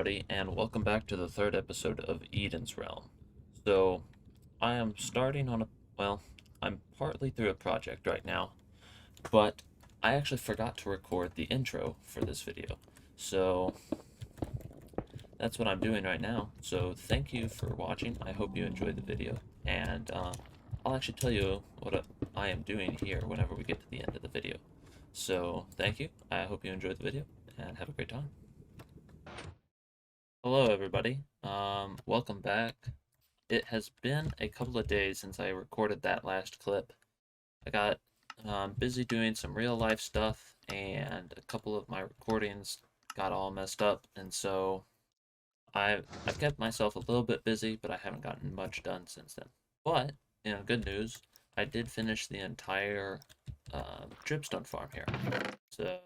everybody, and welcome back to the third episode of Eden's Realm. So, I am starting on I'm partly through a project right now, but I actually forgot to record the intro for this video. So, that's what I'm doing right now. So, thank you for watching. I hope you enjoyed the video, and I'll actually tell you what I am doing here whenever we get to the end of the video. So, thank you. I hope you enjoyed the video, and have a great time. Hello, everybody. Welcome back. It has been a couple of days since I recorded that last clip. I got busy doing some real life stuff, and a couple of my recordings got all messed up, and so I've kept myself a little bit busy, but I haven't gotten much done since then. But good news, I did finish the entire dripstone farm here. So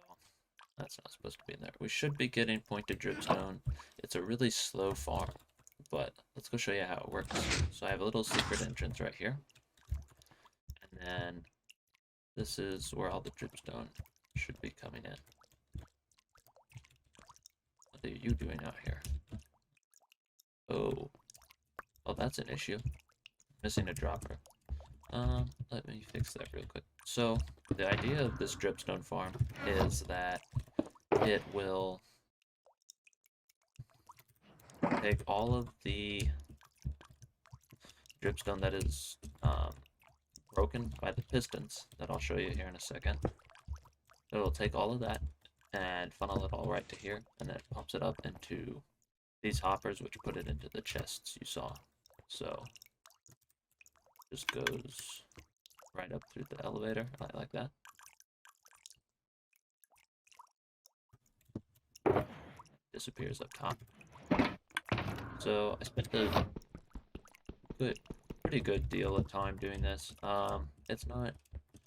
that's not supposed to be in there. We should be getting pointed dripstone. It's a really slow farm, but let's go show you how it works. So I have a little secret entrance right here. And then this is where all the dripstone should be coming in. What are you doing out here? Oh, that's an issue. Missing a dropper. Let me fix that real quick. So the idea of this dripstone farm is that it will take all of the dripstone that is broken by the pistons that I'll show you here in a second. It'll take all of that and funnel it all right to here, and then it pumps it up into these hoppers, which put it into the chests you saw. So just goes right up through the elevator, like that. Disappears up top. So I spent a pretty good deal of time doing this. It's not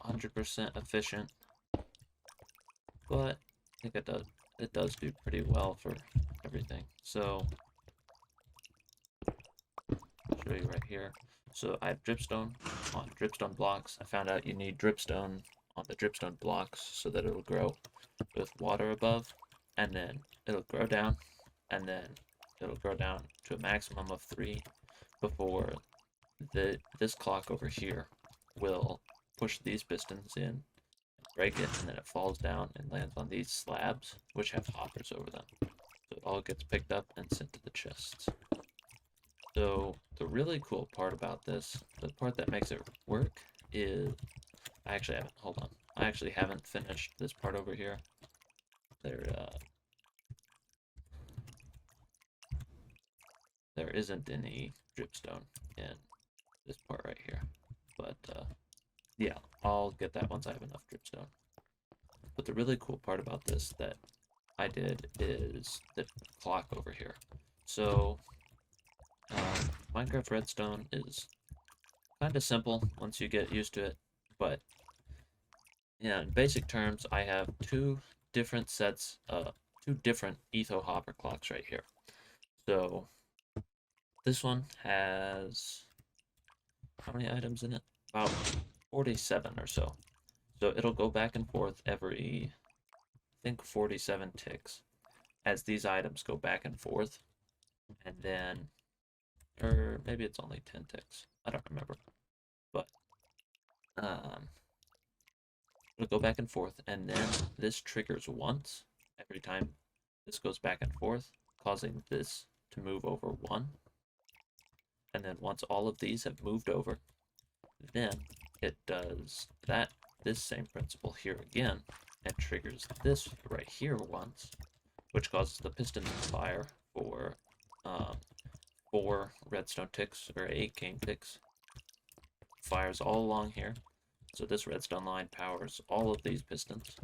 100% efficient, but I think it does do pretty well for everything. So I'll show you right here. So I have dripstone on dripstone blocks. I found out you need dripstone on the dripstone blocks so that it'll grow with water above, and then it'll grow down, and then it'll grow down to a maximum of 3 before this clock over here will push these pistons in, break it, and then it falls down and lands on these slabs, which have hoppers over them. So it all gets picked up and sent to the chests. So the really cool part about this, the part that makes it work, is I actually haven't finished this part over here. There isn't any dripstone in this part right here, but yeah, I'll get that once I have enough dripstone. But the really cool part about this that I did is the clock over here. So Minecraft Redstone is kind of simple once you get used to it, but yeah, in basic terms, I have two different etho hopper clocks right here. So this one has how many items in it? About 47 or so. So it'll go back and forth every, I think, 47 ticks as these items go back and forth. And then, or maybe it's only 10 ticks. I don't remember. But it'll go back and forth, and then this triggers once every time this goes back and forth, causing this to move over 1. And then once all of these have moved over, then it does this same principle here again, and triggers this right here once, which causes the piston to fire for 4 redstone ticks, or 8 cane ticks. Fires all along here, so this redstone line powers all of these pistons,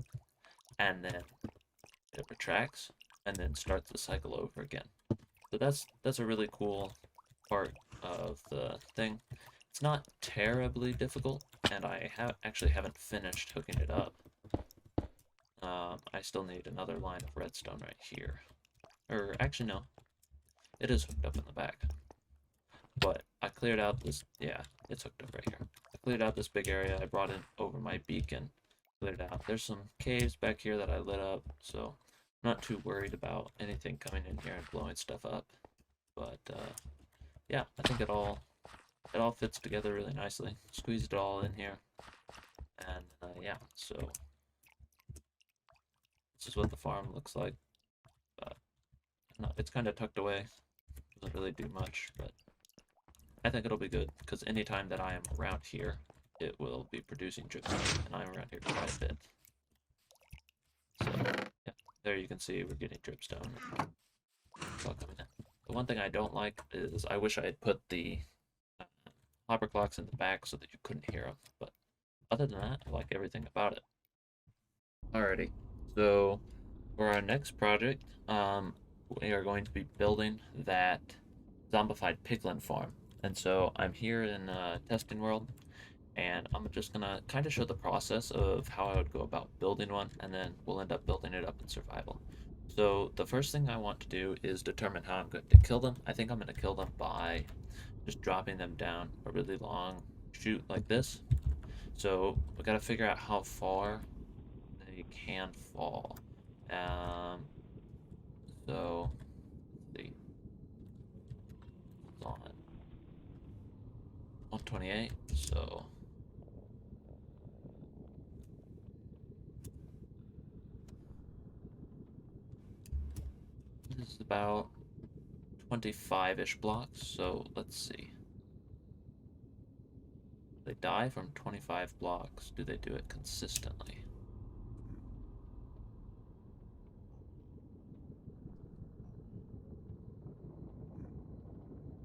and then it retracts, and then starts the cycle over again. So that's a really cool part of the thing. It's not terribly difficult, and I actually haven't finished hooking it up. I still need another line of redstone right here. Or actually, no. It is hooked up in the back. But I cleared out this, yeah, it's hooked up right here. I cleared out this big area. I brought it over my beacon, cleared it out. There's some caves back here that I lit up, so not too worried about anything coming in here and blowing stuff up. But yeah, I think it all fits together really nicely. Squeezed it all in here, and yeah, so this is what the farm looks like. No, it's kind of tucked away. Doesn't really do much, but I think it'll be good because anytime that I am around here, it will be producing dripstone, and I'm around here quite a bit. So yeah, there you can see we're getting dripstone. It's all coming in. The one thing I don't like is I wish I had put the uh, hopper clocks in the back so that you couldn't hear them. But other than that, I like everything about it. Alrighty, so for our next project, we are going to be building that zombified piglin farm. And so I'm here in testing world, and I'm just gonna kind of show the process of how I would go about building one, and then we'll end up building it up in survival. So the first thing I want to do is determine how I'm going to kill them. I think I'm going to kill them by just dropping them down a really long chute like this. So we got to figure out how far they can fall. Um, so let's see, it's on 128. So this is about 25-ish blocks. So let's see. They die from 25 blocks. Do they do it consistently?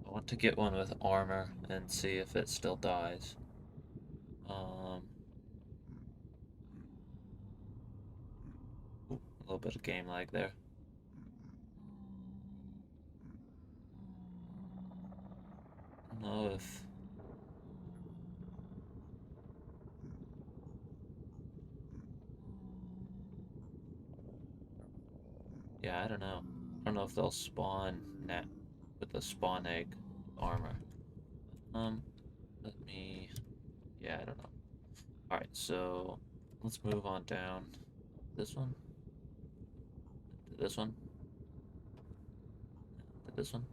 I want to get one with armor and see if it still dies. Ooh, a little bit of game lag there. I don't know if... Yeah, I don't know. I don't know if they'll spawn net with the spawn egg armor. Um, Let me... Yeah, I don't know. Alright, so let's move on down. This one, to this one, to this one.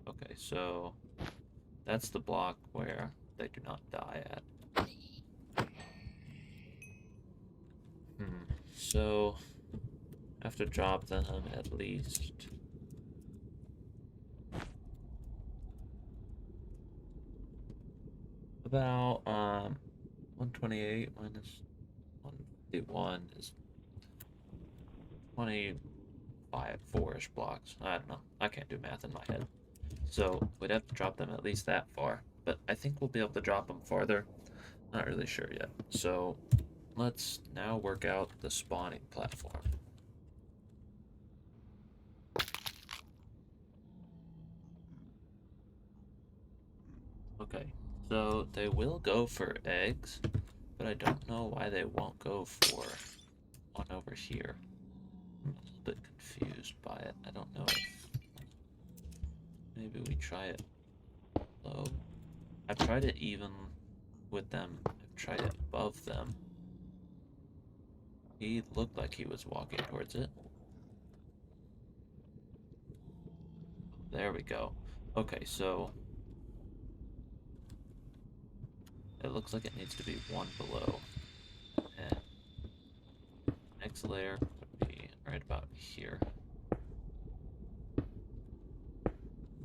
Okay, so that's the block where they do not die at. So I have to drop them at least. About 128 minus 151 is 25, 4-ish blocks. I don't know. I can't do math in my head. So we'd have to drop them at least that far. But I think we'll be able to drop them farther. Not really sure yet. So let's now work out the spawning platform. Okay, so they will go for eggs, but I don't know why they won't go for one over here. I'm a little bit confused by it. I don't know if maybe we try it low. I've tried it even with them. I've tried it above them. He looked like he was walking towards it. There we go. Okay, so it looks like it needs to be one below. And next layer would be right about here.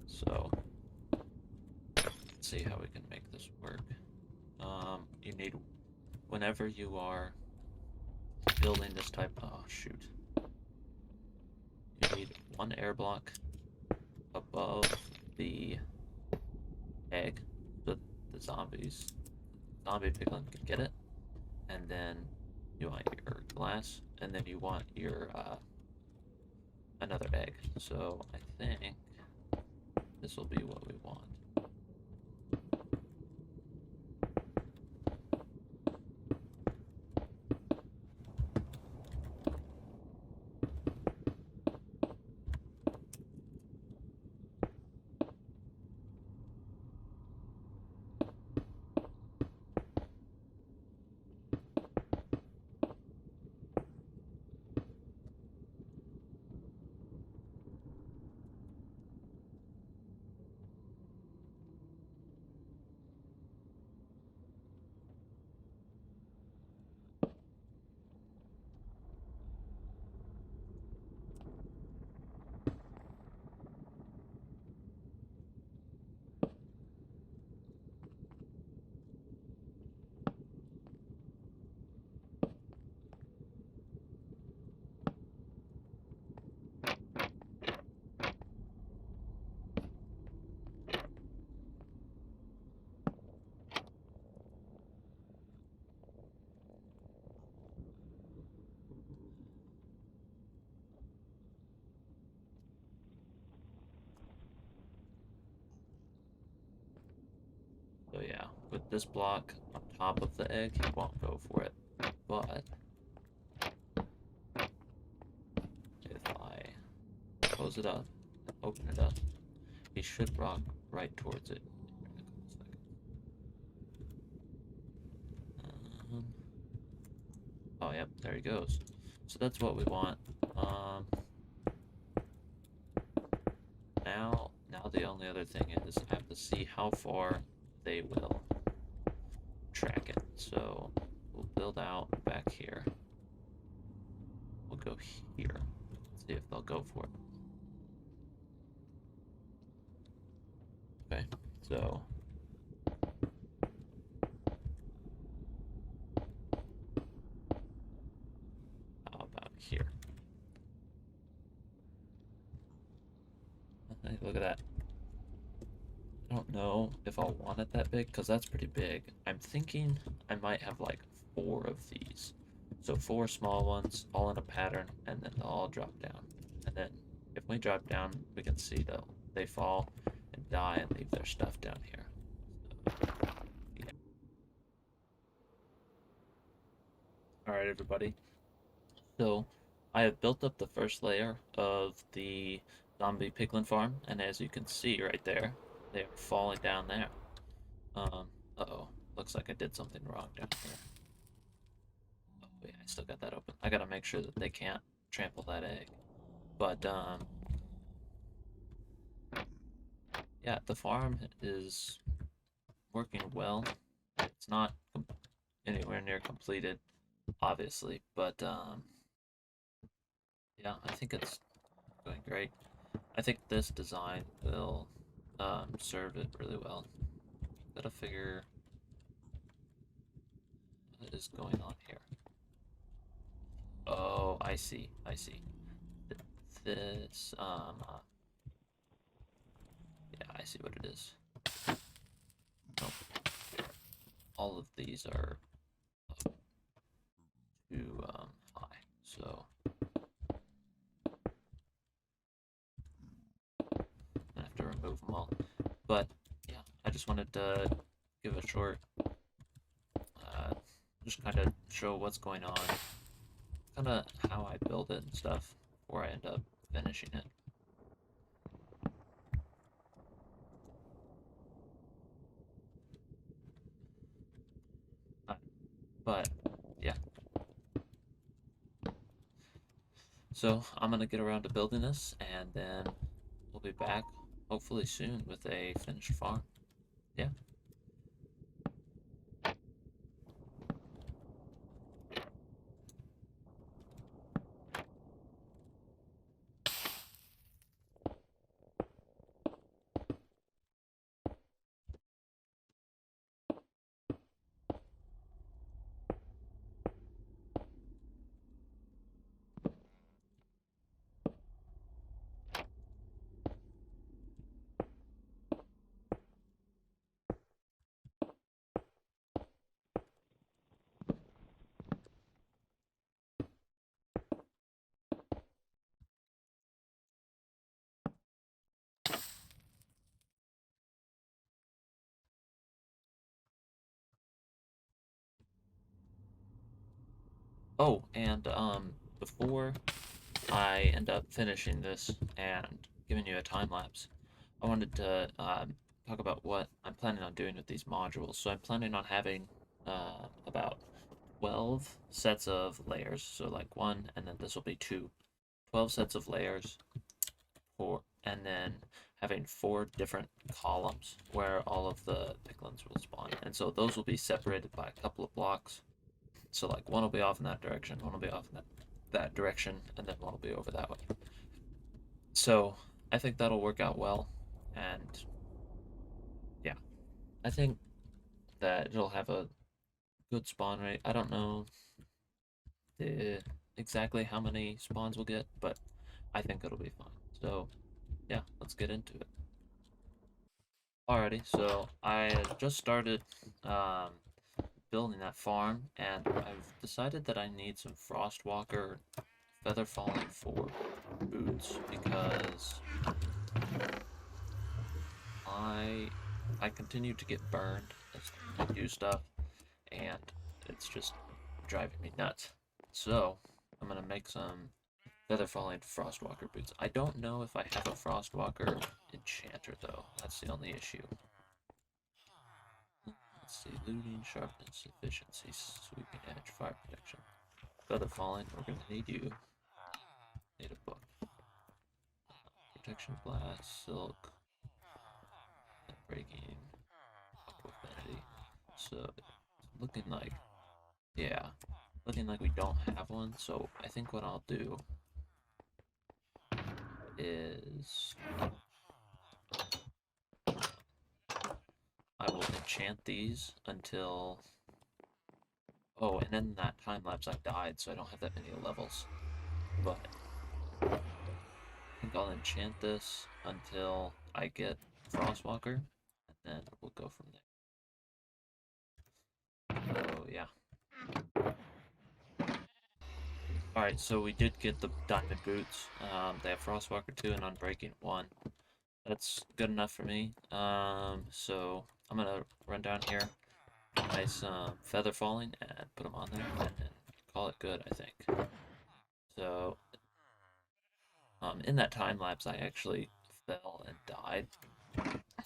So let's see how we can make this work. You need, whenever you are building this type, oh shoot. You need one air block above the egg so the zombie piglin can get it. And then you want your glass, and then you want your another egg. So I think this will be what we want. this block on top of the egg, he won't go for it. But if I close it up, open it up, he should rock right towards it. Oh, yep, there he goes. So that's what we want. Now the only other thing is I have to see how far they will track it. So we'll build out back here. We'll go here. See if they'll go for it. Okay, so how about here? Hey, look at that. I don't know if I'll want it that big because that's pretty big. I'm thinking I might have like 4 of these. So 4 small ones, all in a pattern, and then they'll all drop down. And then if we drop down, we can see they fall and die and leave their stuff down here. So, yeah. Alright, everybody. So I have built up the first layer of the zombie piglin farm, and as you can see right there, they are falling down there. Uh-oh. Looks like I did something wrong down here. Oh, yeah, I still got that open. I gotta make sure that they can't trample that egg. But, yeah, the farm is working well. It's not anywhere near completed, obviously, but, yeah, I think it's going great. I think this design will serve it really well. Gotta figure what is going on here. Oh, I see. I see. This, yeah, I see what it is. Nope. All of these are too high, so I have to remove them all. But yeah, I just wanted to give a short, just kind of show what's going on, kind of how I build it and stuff before I end up finishing it. But yeah, so I'm gonna get around to building this, and then we'll be back hopefully soon with a finished farm. Yeah. Oh, and before I end up finishing this and giving you a time lapse, I wanted to talk about what I'm planning on doing with these modules. So I'm planning on having about 12 sets of layers. So like 1, and then this will be 2. 12 sets of layers, and then having 4 different columns where all of the piglins will spawn. And so those will be separated by a couple of blocks. So like one will be off in that direction, one will be off in that direction, and then one will be over that way. So I think that'll work out well, and yeah, I think that it'll have a good spawn rate. I don't know exactly how many spawns we'll get, but I think it'll be fine. So yeah, let's get into it. Alrighty, so I just started building that farm, and I've decided that I need some Frostwalker Feather Falling 4 boots because I continue to get burned and do stuff, and it's just driving me nuts. So I'm gonna make some feather falling frostwalker boots. I don't know if I have a frostwalker enchanter though. That's the only issue. Let's see, looting, sharpness, efficiency, sweeping edge, fire protection. Feather falling, we're gonna need you. Need a book. Protection glass, silk, breaking, affinity. So looking like, yeah, looking like we don't have one. So I think what I'll do is I will enchant these until. Oh, and in that time lapse I died, so I don't have that many levels. But I think I'll enchant this until I get Frostwalker, and then we'll go from there. So yeah. Alright, so we did get the diamond boots. They have Frostwalker 2 and Unbreaking 1. That's good enough for me. So I'm gonna run down here, nice feather falling, and put them on there, and then call it good, I think. So in that time lapse, I actually fell and died,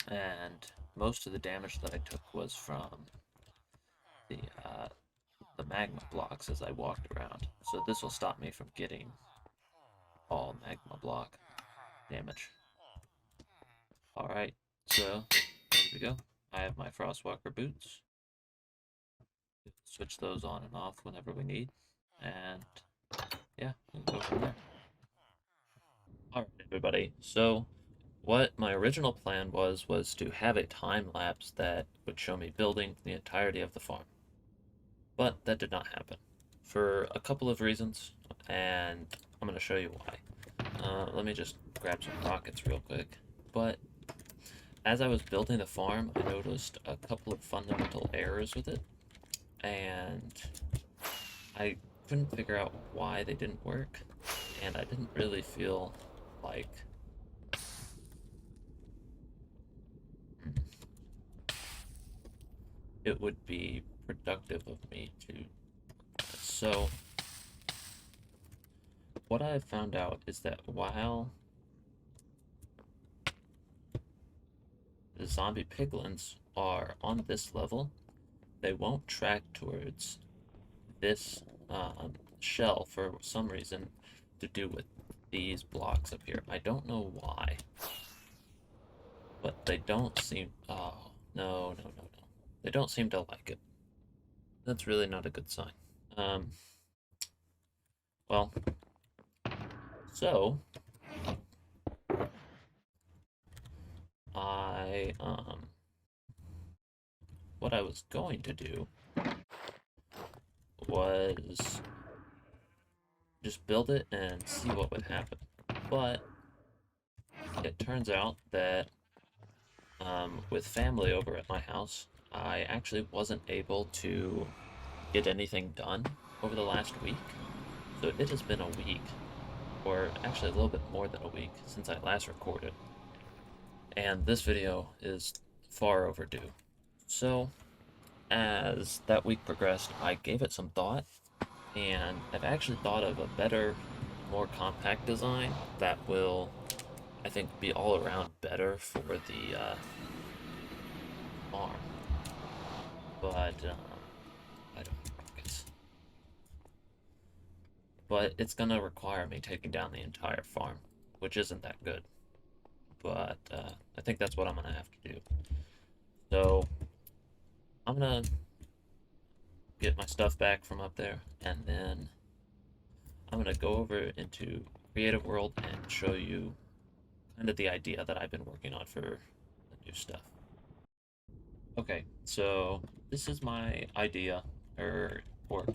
and most of the damage that I took was from the uh, the magma blocks as I walked around. So this will stop me from getting all magma block damage. Alright, so there we go. I have my Frostwalker boots. Switch those on and off whenever we need. And yeah, we can go from there. Alright, everybody. So what my original plan was to have a time lapse that would show me building the entirety of the farm. But that did not happen for a couple of reasons, and I'm going to show you why. Let me just grab some rockets real quick. But as I was building the farm, I noticed a couple of fundamental errors with it, and I couldn't figure out why they didn't work, and I didn't really feel like it would be productive of me to. So what I found out is that while the zombie piglins are on this level, they won't track towards this shell for some reason to do with these blocks up here. I don't know why, but they don't seem. Oh, no, no, no, no. They don't seem to like it. That's really not a good sign. Um, well, so I what I was going to do was just build it and see what would happen. But it turns out that with family over at my house, I actually wasn't able to get anything done over the last week. So it has been a week, or actually a little bit more than a week, since I last recorded. And this video is far overdue. So as that week progressed, I gave it some thought, and I've actually thought of a better, more compact design that will, I think, be all around better for the farm. But I don't know. But it's gonna require me taking down the entire farm, which isn't that good. But I think that's what I'm gonna have to do. So I'm gonna get my stuff back from up there, and then I'm gonna go over into Creative World and show you kind of the idea that I've been working on for the new stuff. Okay, so this is my idea or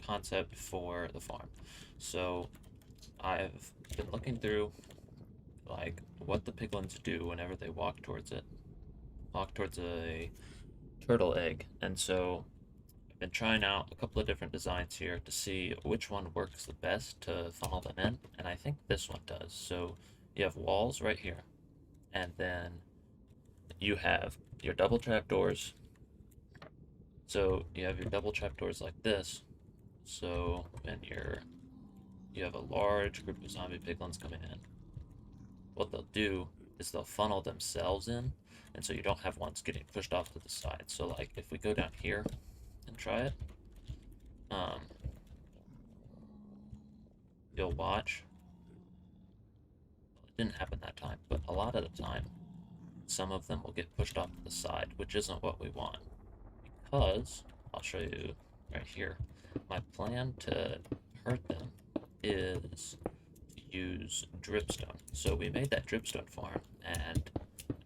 concept for the farm. So I've been looking through like what the piglins do whenever they walk towards a turtle egg, and so I've been trying out a couple of different designs here to see which one works the best to funnel them in, and I think this one does. So you have walls right here, and then you have your double trap doors, So you have your double trapdoors like this. So when you have a large group of zombie piglins coming in, what they'll do is they'll funnel themselves in, and so you don't have ones getting pushed off to the side. So like if we go down here and try it, um, you'll watch. Well, it didn't happen that time, but a lot of the time, some of them will get pushed off to the side, which isn't what we want. Because I'll show you right here. My plan to hurt them is to use dripstone. So we made that dripstone farm, and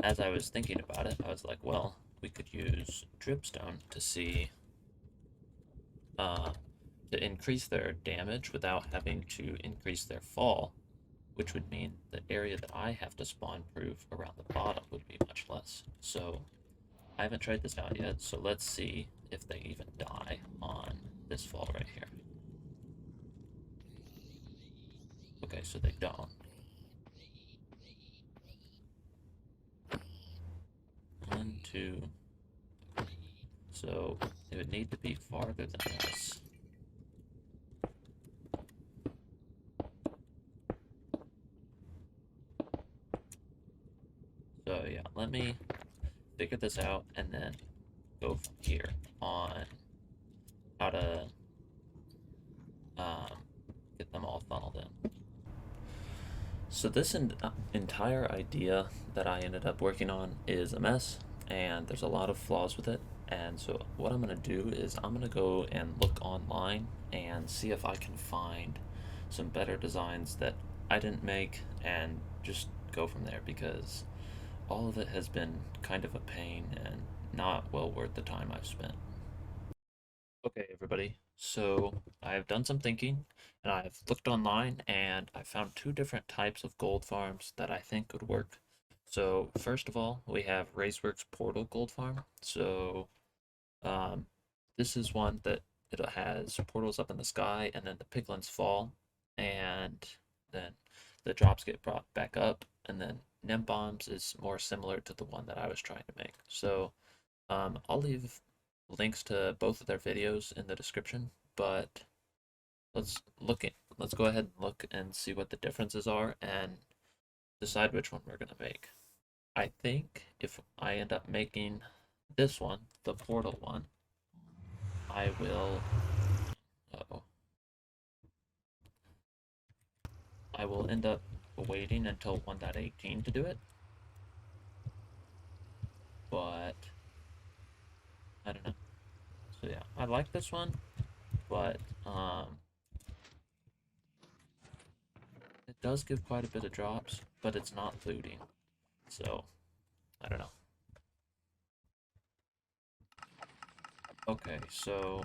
as I was thinking about it, I was like, well, we could use dripstone to see uh, to increase their damage without having to increase their fall, which would mean the area that I have to spawn proof around the bottom would be much less. So I haven't tried this out yet, so let's see if they even die on this fall right here. Okay, so they don't. 1, 2. So it would need to be farther than this. So yeah, let me figure this out and then go from here on how to um, get them all funneled in. So this entire idea that I ended up working on is a mess, and there's a lot of flaws with it. And so what I'm going to do is I'm going to go and look online and see if I can find some better designs that I didn't make and just go from there, because all of it has been kind of a pain and not well worth the time I've spent. Okay, everybody. So I've done some thinking and I've looked online and I found two different types of gold farms that I think could work. So first of all, we have Raceworks Portal Gold Farm. So um, this is one that it has portals up in the sky and then the piglins fall and then the drops get brought back up, and then Nem Bombs is more similar to the one that I was trying to make. So I'll leave links to both of their videos in the description, but let's go ahead and look and see what the differences are and decide which one we're gonna make. I think if I end up making this one, the portal one, I will uh-oh, I will end up waiting until 1.18 to do it, but I don't know. So yeah, I like this one, but it does give quite a bit of drops, but it's not looting. So I don't know. Okay, so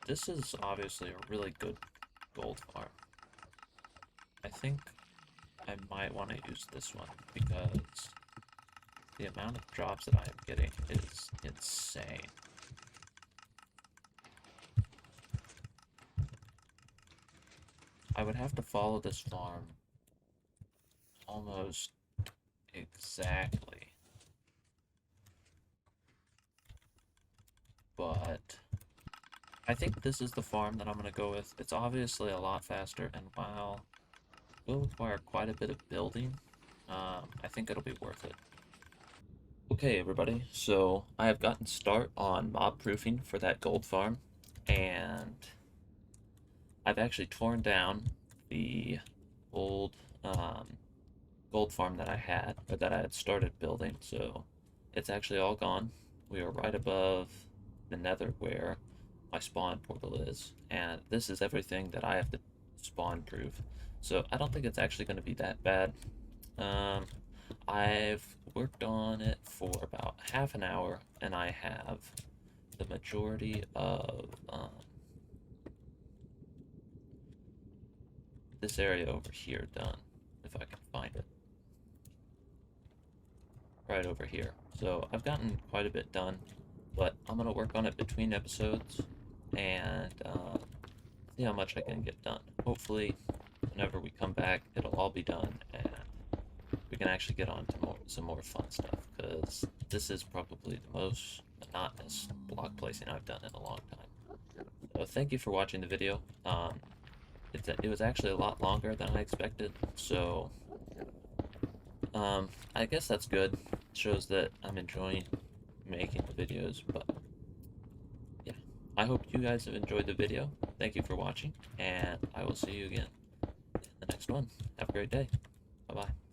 this is obviously a really good gold farm. I think I might want to use this one because the amount of drops that I am getting is insane. I would have to follow this farm almost exactly, but I think this is the farm that I'm going to go with. It's obviously a lot faster, and while it will require quite a bit of building, I think it'll be worth it. Okay, everybody, so I have gotten start on mob proofing for that gold farm, and I've actually torn down the old gold farm that I had, or that I had started building, so it's actually all gone. We are right above the nether where my spawn portal is, and this is everything that I have to spawn proof. So I don't think it's actually going to be that bad. Um, I've worked on it for about half an hour, and I have the majority of this area over here done, if I can find it. Right over here. So I've gotten quite a bit done, but I'm going to work on it between episodes and see how much I can get done. Hopefully, whenever we come back, it'll all be done and we can actually get on to some more fun stuff, because this is probably the most monotonous block placing I've done in a long time. So thank you for watching the video. It was actually a lot longer than I expected, so I guess that's good. It shows that I'm enjoying making the videos, but yeah. I hope you guys have enjoyed the video. Thank you for watching, and I will see you again in the next one. Have a great day. Bye-bye.